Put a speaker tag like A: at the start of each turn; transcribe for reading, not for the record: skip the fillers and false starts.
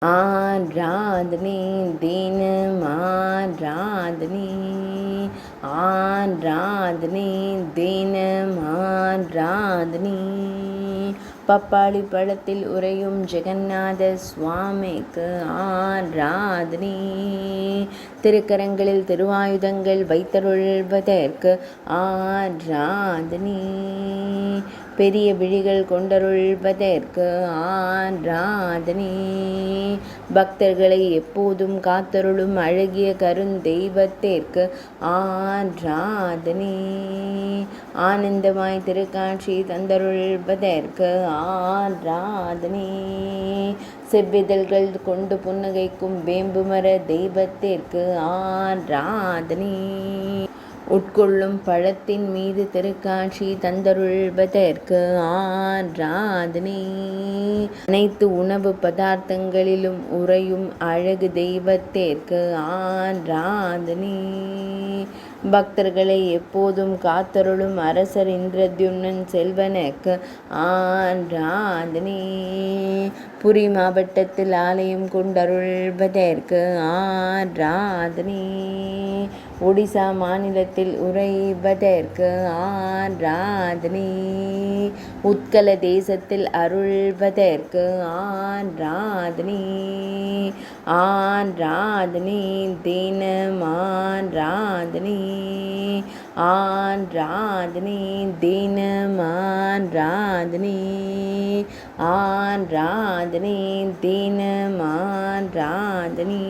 A: ஆராதனை தினம் ஆராதனை ஆராதனை தினம் ஆராதனை பப்பாளி பழத்தில் உறையும் ஜெகநாத சுவாமிக்கு ஆராதனை திருக்கரங்களில் திருவாயுதங்கள் வைத்தருள்வதற்கு ஆராதனை பெரிய விழிகள் கொண்டருள்வதற்கு ஆராதனை பக்தர்களை எப்போதும் காத்தருளும் அழகிய கருந்தெய்வத்திற்கு ஆராதனை ஆனந்தமாய் திருக்காட்சி தந்தருள்வதற்கு ஆராதனை செவ்விதழ்கள் கொண்டு புன்னகைக்கும் வேம்புமர தெய்வத்திற்கு ஆராதனை உட்கொள்ளும் பழத்தின் மீது திருக்காட்சி தந்தருள்வதற்கு ஆராதனை அனைத்து உணவு பதார்த்தங்களிலும் உறையும் அழகு தெய்வத்திற்கு ஆராதனை பக்தர்களை எப்போதும் காத்தருளும் அரசர் இந்திரத்யும்னன் செல்வனுக்கு ஆராதனை புரி மாவட்டத்தில் ஆலயம் கொண்டருள்வதற்கு ஆராதனை ஒடிசா மாநிலத்தில் உறைவதற்கு ஆராதனை உத்கல தேசத்தில் அருள்வதற்கு ஆராதனை ஆராதனை தினம் ஆராதனை ஆராதனை தினம் ஆராதனை ஆராதனை தினம் ஆராதனை